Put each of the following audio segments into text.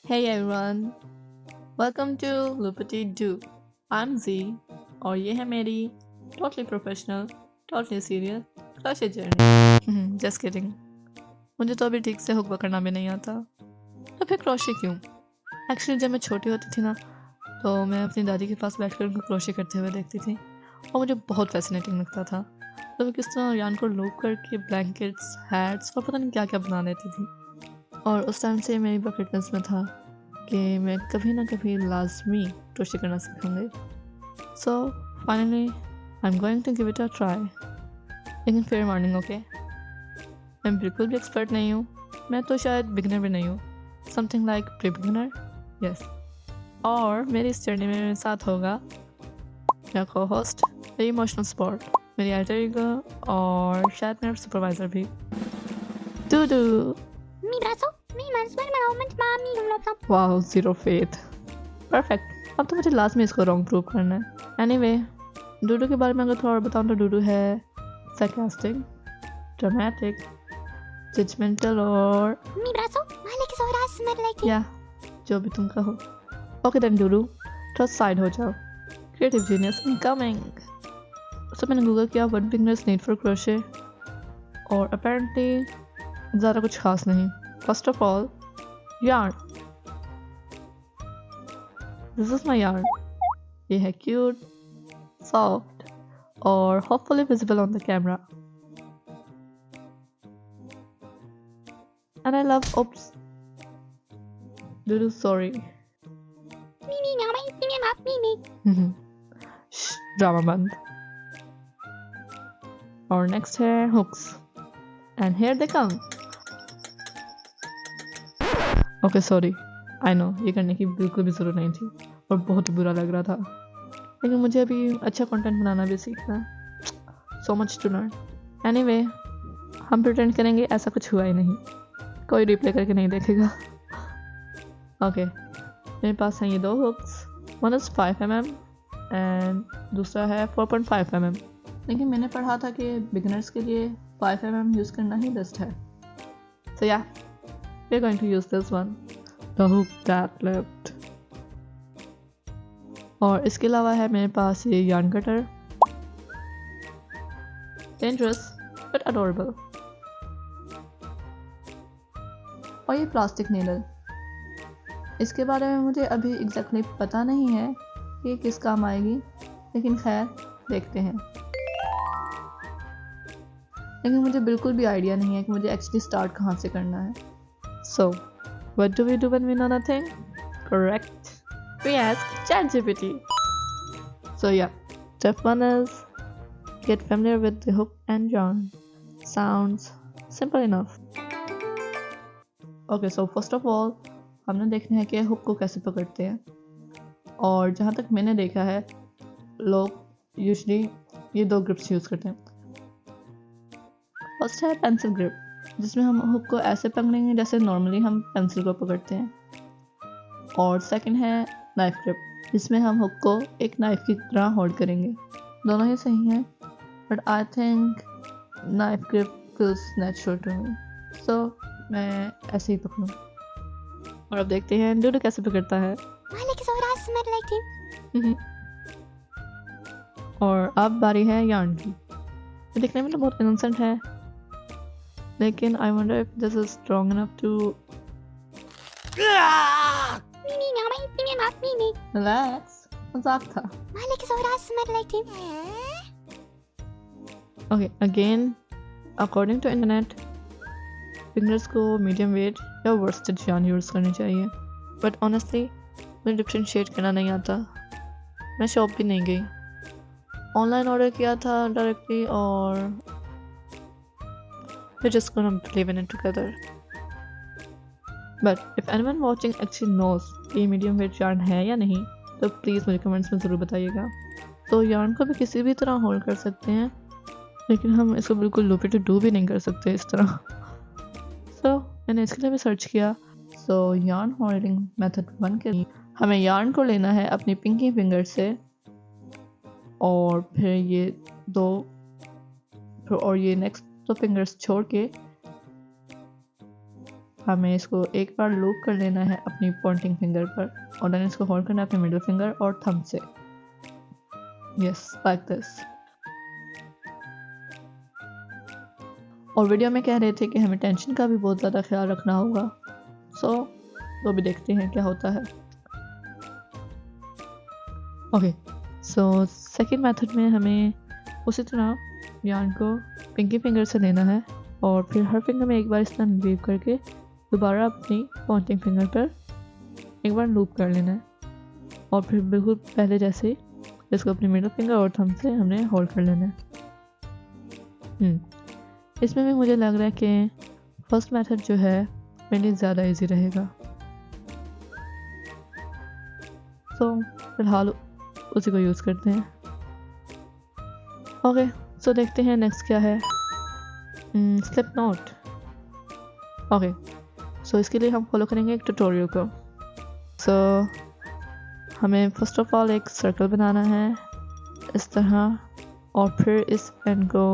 Hey everyone, welcome to Lupati Do. I'm Z और ये है मेरी totally professional, totally serious crochet journey. Just kidding. मुझे तो अभी ठीक से हुक पकड़ना भी नहीं आता। तो फिर क्रोशे क्यों? एक्चुअली जब मैं छोटी होती थी ना, तो मैं अपनी दादी के पास बैठकर उनको क्रोशे करते हुए देखती थी और मुझे बहुत फैसिनेटिंग लगता था। तो मैं किस तरह यान को लूप करके ब्लैंकेट्स, हैट्स और पता नहीं क्या क्या बना लेती थी। और उस टाइम से मेरी बकेट लिस्ट में था कि मैं कभी ना कभी लाजमी क्रोशे करना सीखूंगी। So finally I am going to give it a try. लेकिन फेयर वार्निंग, ओके, मैं बिल्कुल भी एक्सपर्ट नहीं हूँ। मैं तो शायद बिगिनर भी नहीं हूँ, something like pre beginner, yes. और मेरी इस जर्नी में मेरे साथ होगा मेरा को होस्ट, मेरी इमोशनल सपोर्ट, मेरी अल्टर ईगो और शायद मेरा सुपरवाइजर भी, डूडू। Mi brazo, mi mano, mami, वाह, जीरो फेथ। परफेक्ट। अब तो मुझे लास्ट में इसको रॉन्ग प्रूव करना है। एनीवे, डूडू के बारे में अगर थोड़ा और बताऊँ तो डूडू है sarcastic, dramatic, judgmental और Mi brazo, vale que sobras, me like या जो भी तुम कहो। ओके देन डूडू, थोड़ा साइड हो जाओ। Creative genius incoming. सो मैंने गूगल किया what beginners need for crochet और अपेरेंटली ज़्यादा कुछ खास नहीं। First of all yarn. This is my yarn. ये है क्यूट, सॉफ्ट और hopefully visible on the camera. And I love oops. Dudu, sorry. Mimi, mami, Shh, drama band. Our next hair hooks. And here they come. Okay, sorry. I know, ये करने की बिल्कुल भी ज़रूरत नहीं थी और बहुत बुरा लग रहा था। लेकिन मुझे अभी अच्छा कंटेंट बनाना भी सीखना है। So much to learn. Anyway, हम प्रिटेंड करेंगे ऐसा कुछ हुआ ही नहीं। कोई रिप्ले करके नहीं देखेगा। ओके, मेरे पास हैं ये दो hooks. One is 5 mm and दूसरा है 4.5 mm। लेकिन मैंने पढ़ा था कि बिगिनर्स के लिए 5 mm यूज़ करना ही बेस्ट है। So yeah, we are going to use this one, the hook that lived. और इसके अलावा है मेरे पास ये yarn cutter, dangerous but adorable, और ये प्लास्टिक नीडल। इसके बारे में मुझे अभी एग्जैक्टली पता नहीं है कि किस काम आएगी, लेकिन खैर देखते हैं। लेकिन मुझे बिल्कुल भी आइडिया नहीं है कि मुझे एक्चुअली स्टार्ट कहाँ से करना है। So what do we do when we know nothing? Correct, we ask ChatGPT. So yeah, step 1 is get familiar with the hook and yarn. Sounds simple enough. Okay, so first of all हमने देखना है कि hook को कैसे पकड़ते हैं। और जहाँ तक मैंने देखा है, लोग यूजली ये दो ग्रिप्स यूज़ करते हैं। फर्स्ट है पेंसिल ग्रिप, जिसमें हम हुक को ऐसे पकड़ेंगे जैसे नॉर्मली हम पेंसिल को पकड़ते हैं। और सेकंड है नाइफ ग्रिप, जिसमें हम हुक को एक नाइफ की तरह होल्ड करेंगे। दोनों ही सही हैं, but I think knife grip feels natural to me, so मैं ऐसे ही पकड़ूँ। और अब देखते हैं डूडू कैसे पकड़ता है। vale que sobras, me like और अब बारी है यार्न की। ये दिखने में तो बहुत इनोसेंट है, लेकिन I wonder if this is strong enough to Mimi, mami, relax. मजाक था। vale que sobras, me like okay, again according to internet, fingers को मीडियम वेट या वर्स्टेड यार्न यूज़ करनी चाहिए। बट ऑनेस्टली मुझे डिफरेंशिएट करना नहीं आता। मैं शॉप भी नहीं गई, ऑनलाइन ऑर्डर किया था डायरेक्टली और we're just gonna live in it together. But if anyone watching actually knows कि ये मीडियम वेट यार्न है या नहीं, तो प्लीज़ मुझे कमेंट्स में ज़रूर बताइएगा। तो यार्न को भी किसी भी तरह होल्ड कर सकते हैं, लेकिन हम इसको बिल्कुल लूपी टू डू भी नहीं कर सकते इस तरह। सो मैंने इसके लिए भी सर्च किया। सो यार्न होल्डिंग मेथड 1 के लिए हमें यार्न को लेना है अपनी पिंकी फिंगर से, और फिर ये दो और ये नेक्स्ट 2 फिंगर्स छोड़ के हमें इसको एक बार लूप कर लेना है अपनी पॉइंटिंग फिंगर पर और देन इसको होल्ड करना है अपने मिडिल फिंगर और थंब से। Yes, like this. और वीडियो में कह रहे थे कि हमें टेंशन का भी बहुत ज़्यादा ख्याल रखना होगा, सो तो भी देखते हैं क्या होता है। ओके, सो सेकेंड मेथड में हमें उसी तरह यार्न को पिंकी फिंगर से लेना है और फिर हर फिंगर में एक बार इस तरह वीव करके दोबारा अपनी पॉइंटिंग फिंगर पर एक बार लूप कर लेना है और फिर बिल्कुल पहले जैसे इसको अपनी मिडिल फिंगर और थंब से हमने होल्ड कर लेना है। इसमें भी मुझे लग रहा है कि फर्स्ट मेथड जो है मेरे लिए ज़्यादा इजी रहेगा, सो फिलहाल उसी को यूज़ करते हैं। ओके, सो देखते हैं नेक्स्ट क्या है। Slip not. ओके, सो इसके लिए हम फॉलो करेंगे एक ट्यूटोरियल को। सो हमें फर्स्ट ऑफ ऑल एक सर्कल बनाना है इस तरह और फिर इस पेन को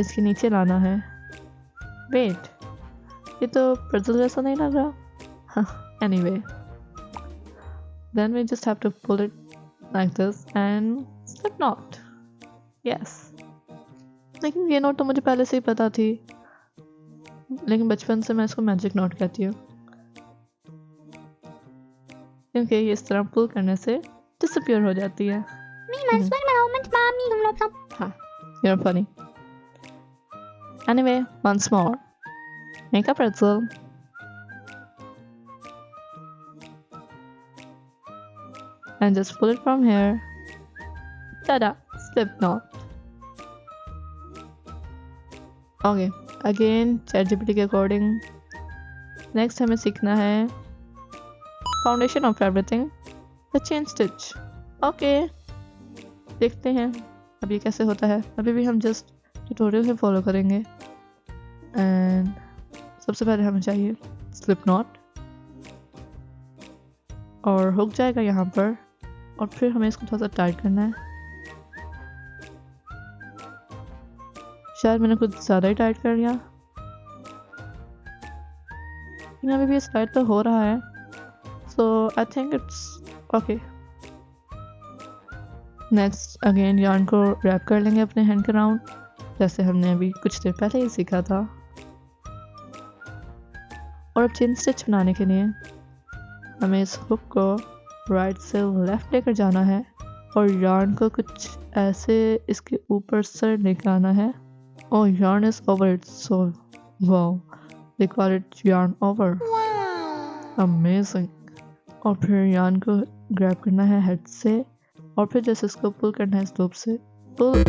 इसके नीचे लाना है। वेट, ये तो प्रेज़ल जैसा नहीं लग रहा। Anyway, then we just have to pull it like this and slip knot. Yes. लेकिन ये नोट तो मुझे पहले से ही पता थी, लेकिन बचपन से मैं इसको मैजिक नोट कहती हूँ क्योंकि ये इस तरह पुल करने से डिसअपियर हो जाती है। हाँ, you're funny. Anyway, once more. Make a pretzel. And just pull it from here. Ta-da! Slip knot. Okay, again ChatGPT के अकॉर्डिंग नेक्स्ट हमें सीखना है foundation of everything, the chain stitch. Okay, देखते हैं अब ये कैसे होता है। अभी भी हम जस्ट ट्यूटोरियल ही फॉलो करेंगे एंड सबसे पहले हमें चाहिए स्लिप नॉट और हुक जाएगा यहाँ पर और फिर हमें इसको थोड़ा सा टाइट करना है। शायद मैंने कुछ ज़्यादा ही टाइट कर लिया, अभी भी टाइट तो हो रहा है, so I think it's okay. Next again yarn को रैप कर लेंगे अपने हैंड के राउंड जैसे हमने अभी कुछ देर पहले ही सीखा था। और अब चेन स्टिच बनाने के लिए हमें इस हुक को राइट से लेफ्ट लेकर जाना है और यार्न को कुछ ऐसे इसके ऊपर से लेकर आना है। Oh, yarn is over. It's so wow. They call it yarn over. Wow. Amazing. और फिर यार्न को ग्रैब करना है हेड से और फिर जैसे इसको पुल करना है इस लूप से। पुल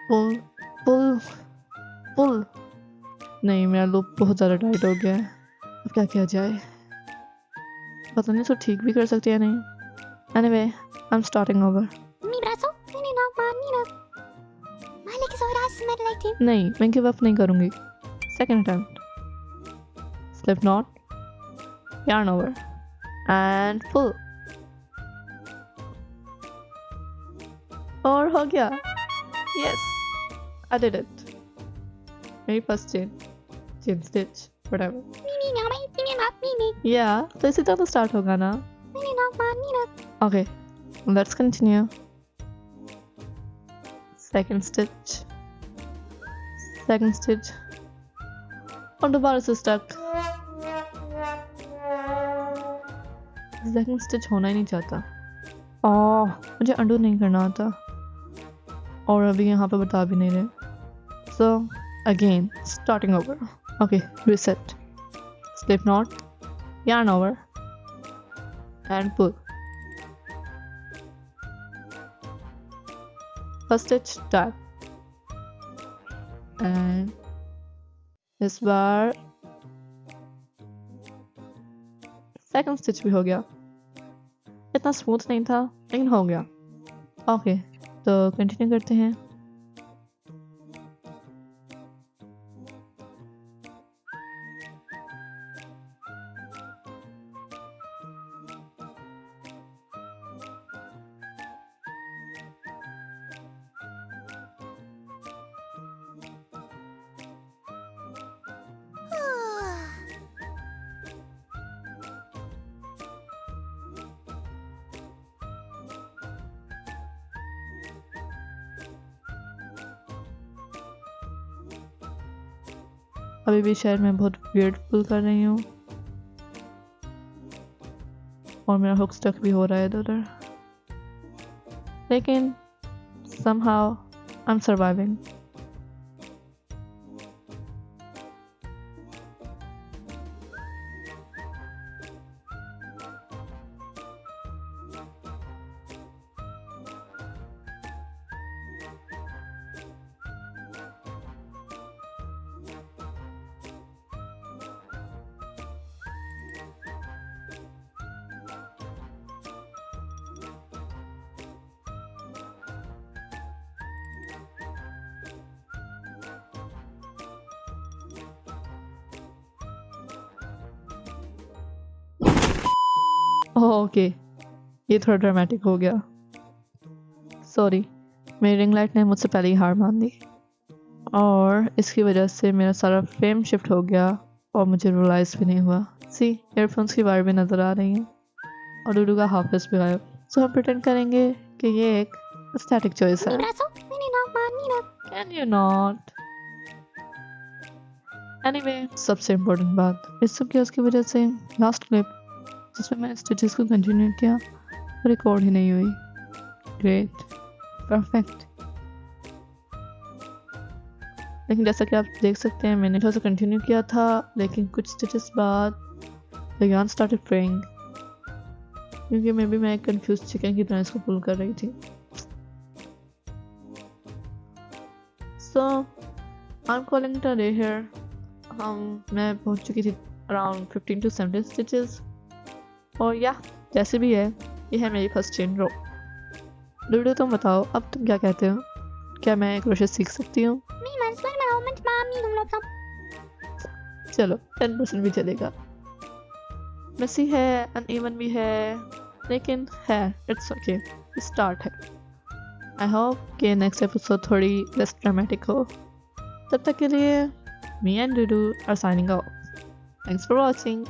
पुल पुल पुल। नहीं, मेरा लूप बहुत ज़्यादा टाइट हो गया है, अब क्या किया जाए, पता नहीं इसको ठीक भी कर सकते या नहीं। Anyway, I'm starting over. नहीं, मैं गिव अप नहीं करूंगी। Second attempt. Slip knot, yarn over and pull. और हो गया। Yes, I did it. मेरी फर्स्ट चेन स्टिच व्हाटएवर। या तो इसी तरह तो स्टार्ट होगा ना। Okay, let's continue. Second stitch और दोबारा से स्टक। सेकंड स्टिच होना ही नहीं चाहता। मुझे अंडू नहीं करना आता और अभी यहाँ पे बता भी नहीं रहे। So again starting over. Okay, reset. Slip not, yarn over and pull. First stitch done and इस बार सेकंड स्टिच भी हो गया। इतना स्मूथ नहीं था लेकिन हो गया। ओके, तो कंटिन्यू करते हैं। अभी भी शायद मैं बहुत वियर्ड फील कर रही हूँ और मेरा हुक स्टक भी हो रहा है इधर, लेकिन somehow I'm surviving. ओके, ये थोड़ा ड्रामेटिक हो गया। सॉरी, मेरी रिंग लाइट ने मुझसे पहले ही हार मान दी और इसकी वजह से मेरा सारा फ्रेम शिफ्ट हो गया और मुझे रियलाइज भी नहीं हुआ। सी, ईयरफोन्स की वायर भी नज़र आ रही हैं और डूडू का हाफ फेस भी गायब। सो हम प्रिटेंड करेंगे कि ये एक एस्थेटिक चॉइस है। Can you not? एनीवे, सबसे इम्पोर्टेंट बात, इस सब की वजह से लास्ट क्लिप जिसमें मैंने स्टिचेस को कंटिन्यू किया रिकॉर्ड ही नहीं हुई। Great, perfect. लेकिन जैसा कि आप देख सकते हैं मैंने थोड़ा सा कंटिन्यू किया था, लेकिन कुछ स्टिचेस बाद द yarn started fraying, क्योंकि मैं एक कंफ्यूज चिकन की तरह इसको पुल कर रही थी। So I am calling it a day here. मैं पहुंच चुकी थी अराउंड 15 to 17 स्टिचेस और या जैसे भी है ये है मेरी फर्स्ट चेन रो। डूडू तुम बताओ, अब तुम क्या कहते हो? क्या मैं क्रोशेट सीख सकती हूँ? चलो 10% भी चलेगा। मेसी है, अनइवन भी है, लेकिन है, इट्स ओके, स्टार्ट है। आई होप कि नेक्स्ट एपिसोड थोड़ी लेस ड्रामेटिक हो। तब तक के लिए me and Dudu are signing off. Thanks for watching.